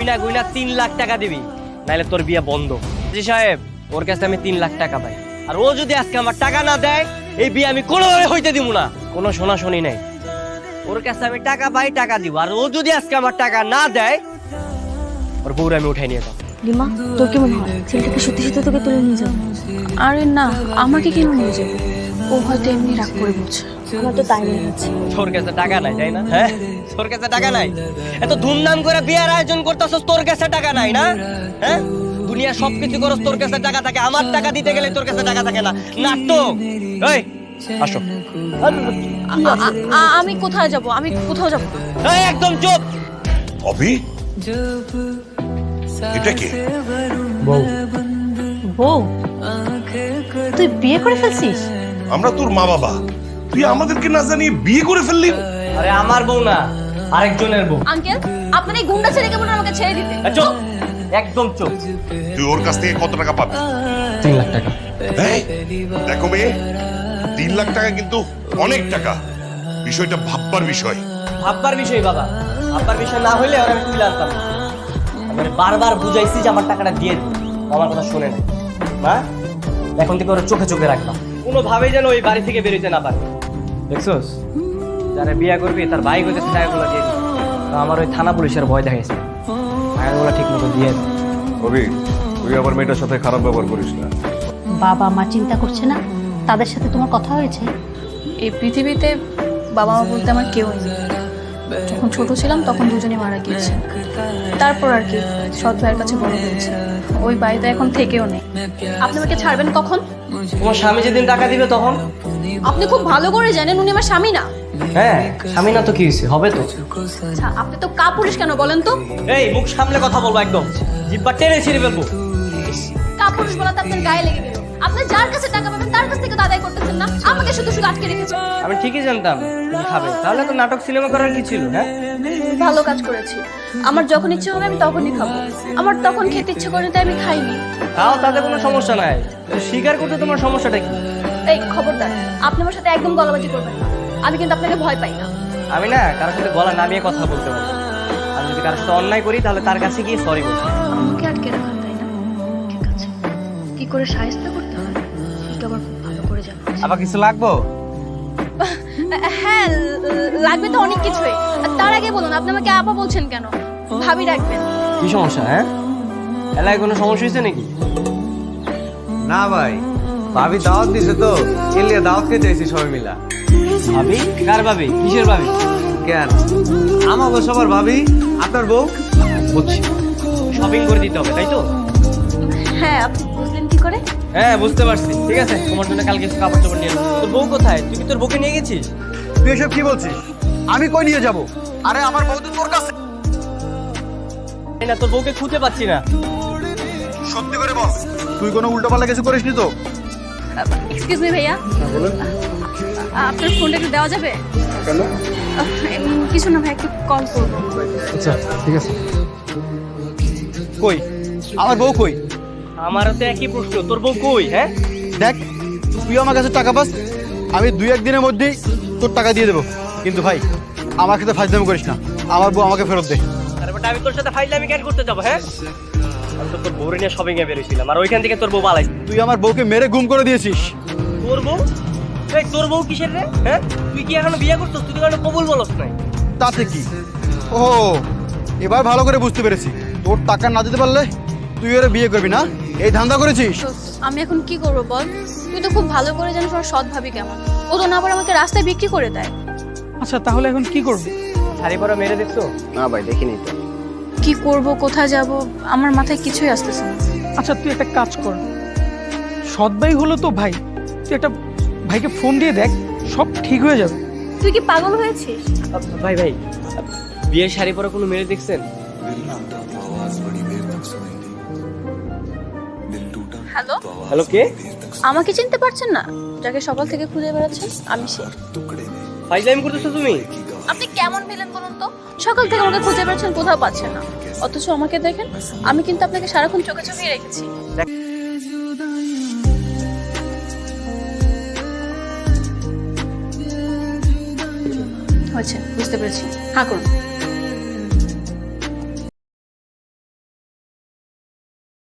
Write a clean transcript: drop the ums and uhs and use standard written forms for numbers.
Guinea guinea 3 lakh টাকা দিবি, নাইলে তোর বিয়ে বন্ধ। জি সাহেব, ওর কাছে আমি 3 লাখ টাকা পাই, আর ও যদি আজকে আমার টাকা না দেয় এই বিয়ে আমি কোনোভাবে হইতে দিব না। কোনো শোনাশুনি নাই, ওর কাছে আমি টাকা পাই, টাকা দিব। আর ও যদি আজকে আমার টাকা না দেয় ওর বউরে আমি উঠাই নিয়ে যাবো। লিমা, তোর কি মনে হয় ছেলেটাকে সত্যি সত্যি তোকে তুলে নিয়ে যাবো? আরে না, আমাকে কেন নিয়ে যাবে? ও হয়তো এমনি রাগ করে বলছে। আমার তো তাই মনে হচ্ছে। তোর কাছে টাকা নাই তাই না? হ্যাঁ, তোর কাছে টাকা নাই, এত ধুমধাম করে বিয়ের আয়োজন করতেছস, তোর কাছে টাকা নাই না? হ্যাঁ, দুনিয়া সবকিছু করস, তোর কাছে টাকা থাকে। আমার টাকা দিতে গেলে তোর কাছে টাকা থাকে না। নাটক। এই আসো। আমি কোথায় যাব? আমি কোথাও যাব না। এই একদম চুপ। অভি, এটা কি? বউ। বউ? তুই বিয়ে করে ফেলছিস? আমরা তোর মা বাবা, তুই আমাদেরকে না জানিয়ে বিয়ে করে ফেললি? আরে আমার বউ না, আরেকজনের বউ। আঙ্কেল, আপনার এই গুন্ডা ছেলেকে বলুন আমাকে ছেড়ে দিতে। চুপ, একদম চুপ। তুই ওর কাছ থেকে কত টাকা পাবি? 3 লাখ টাকা। এই, দেখো মেয়ে, 3 লাখ টাকা কিন্তু অনেক টাকা। বিষয়টা ভাববার বিষয়। ভাববার বিষয় বাবা, ভাববার বিষয় না হইলে ওরা আমি তুলে আনতাম না। আমি বারবার বুঝাইছি যে আমার টাকাটা দিয়ে দিন, আমার কথা শুনে নেই। মা, এখন থেকে ওরা চোখে চোখে রাখবা, কোনোভাবেই যেন ওই বাড়ি থেকে বেরোতে না পারে। দেখছোস, যারা বিয়ে করবি তার ভাই কইতেছে টাকাগুলো দিয়ে দিন। আমার ওই থানা পুলিশের ভয় দেখাইছে, টাকাগুলো ঠিক মতো দিয়ে দিন। রবি, তুই আবার মেয়েটার সাথে খারাপ ব্যবহার করিস না। বাবা মা চিন্তা করছে না? তাদের সাথে তোমার কথা হয়েছে? এই পৃথিবীতে বাবা মা বলতে আমার কেউ নেই। যখন ছোট ছিলাম তখন দুজনে মারা গিয়েছে। তারপর আর কি সৎ ভাইয়ের কাছে বড় হয়েছে। ওই বাড়িতে এখন থেকেও নেই। আপনি আমাকে ছাড়বেন কখন? তোমার স্বামী যেদিন টাকা দিবে তখন। আপনি খুব ভালো করে জানেন উনি আমার স্বামী না। হ্যাঁ, স্বামী না তো কি হয়েছে, হবে তো। আচ্ছা, আপনি তো কাপুরুষ কেন বলেন তো? এই মুখ সামলে কথা বলবো, একদম জিব্বা টেনে ছিঁড়ে ফেলবো। কাপুরুষ বলাতে আপনার গায়ে লেগে গেল। আপনি যার কাছে টাকা পাবেন তার কাছ থেকে তো আদায় করতেছেন না, আমাকে শুধু শুধু আটকে রেখেছেন। আমি ঠিকই জানতাম তুমি খাবে, তাহলে তো নাটক সিনেমা করার কি ছিল? হ্যাঁ, ভালো কাজ করেছি। আমার যখন ইচ্ছে হবে আমি তখনই খাবো। আমার তখন খেতে ইচ্ছে করে তাই আমি খাইনি। তাও তাতে কোনো সমস্যা নাই, স্বীকার করতে তোমার সমস্যাটা কি? এই খবরদার, আপনি আমার সাথে একদম গলাবাজি করবেন না। আমি কিন্তু আপনাকে ভয় পাই না। আমি না কারোর সাথে গলা নামিয়ে কথা বলতে পারি। আমি যদি কারোর সাথে অন্যায় করি তাহলে তার কাছে গিয়ে সরি বলতে। আমাকে আটকে রাখা, তাই না? ঠিক আছে, কি করে সাহায্য করতে হয় সেটা আমার খুব ভালো করে জানা আছে। আবার কিছু লাগবো? হ্যাঁ, লাগবে তো অনেক কিছুই। তার আগে বলুন, আপনি আমাকে আপা বলছেন কেন? ভাবি রাখবেন। কি সমস্যা? হ্যাঁ, এলাকায় কোনো সমস্যা হয়েছে নাকি? না ভাই, ভাবি দাওয়াত দিছে তো, এলিয়া দাওয়াত খেতে চাইছি সবাই মিলা। ভাবি? কার ভাবি? কিসের ভাবি? কেন, আমাকে সবার ভাবি, আপনার বউ। বুঝছি, শপিং করে দিতে হবে তাই তো? হ্যাঁ, আপনি বুঝলেন কি করে? হ্যাঁ, বুঝতে পারছি। ঠিক আছে, তোমার জন্য কালকে কিছু কাপড় চোপড় নিয়ে আসবো। তোর বউ কোথায়? তুই কি তোর বউকে নিয়ে গেছিস? তুই এসব কি বলছিস? আমি কই নিয়ে যাব? আরে আমার বউ তো তোর কাছে। এই না, তোর বউকে খুঁজে পাচ্ছি না। সত্যি করে বল, তুই কোনো উল্টোপাল্টা কিছু করিসনি তো? এক্সকিউজ মি ভাইয়া, আপনার ফোনটা একটু দেওয়া যাবে? কেন? কিছু না ভাই, একটু কল করবো। আচ্ছা ঠিক আছে। কই আমার বউ কই? আমারও তো একই প্রশ্ন, তোর বউ কই? হ্যাঁ, দেখ, তুই আমার কাছে টাকা পাস, আমি 2-1 দিনের মধ্যেই তোর টাকা দিয়ে দেবো। কিন্তু ভাই, আমার সাথে ফাজলামি করিস না। আমার বউ আমাকে ফেরত দে। তারপরে আমি তোর সাথে ফাইলে আমি কেন করতে যাবো? হ্যাঁ, আমি তো তোর বউরে নিয়ে শপিং এ বেরিয়েছিলাম, আর ওইখান থেকে তোর বউ পালাইছে। তুই আমার বউকে মেরে গুম করে দিয়েছিস। তোর বউ? এই তোর বউ কিসের রে? হ্যাঁ, তুই কি এখনো বিয়ে করছিস? তুই তো এখনো কবুল বলস নাই। তাতে কি? ও, এবার ভালো করে বুঝতে পেরেছি। তোর টাকা না দিতে পারলে তুই ওরা বিয়ে করবি না, এই ধান্দা করেছিস। তো আমি এখন কি করবো বল? তুই তো খুব ভালো করে জানিস ওর সৎ ভাবি কেমন। ও তো না আবার আমাকে রাস্তায় বিক্রি করে দেয়। আচ্ছা, তাহলে এখন কি করবি? শাড়ি পরা মেরে দেখছো? না ভাই, দেখিনি তো। কি করব, কোথায় যাব, আমার মাথায় কিছুই আসতেছে না। আচ্ছা, তুই একটা কাজ কর, সৎ ভাই হলো তো ভাই, তুই একটা ভাইকে ফোন দিয়ে দেখ, সব ঠিক হয়ে যাবে। তুই কি পাগল হয়েছিস? ভাই ভাই, বিয়ের শাড়ি পরা কোনো মেয়ে দেখছেন? হ্যালো, হ্যালো, কে? আমাকে চিনতে পারছেন না? যাকে সকাল থেকে খুঁজে বেড়াচ্ছেন আমি সে। ফাইজলামি করতেছো তুমি? আপনি কেমন ভিলেন বলুন তো? সকাল থেকে আমাকে খুঁজে বেড়াচ্ছেন, কোথাও পাচ্ছেন না, অথচ আমাকে দেখেন, আমি কিন্তু আপনাকে সারাক্ষণ চোখে চোখে রেখেছি। হয়েছে, বুঝতে পেরেছি। হ্যাঁ করুন।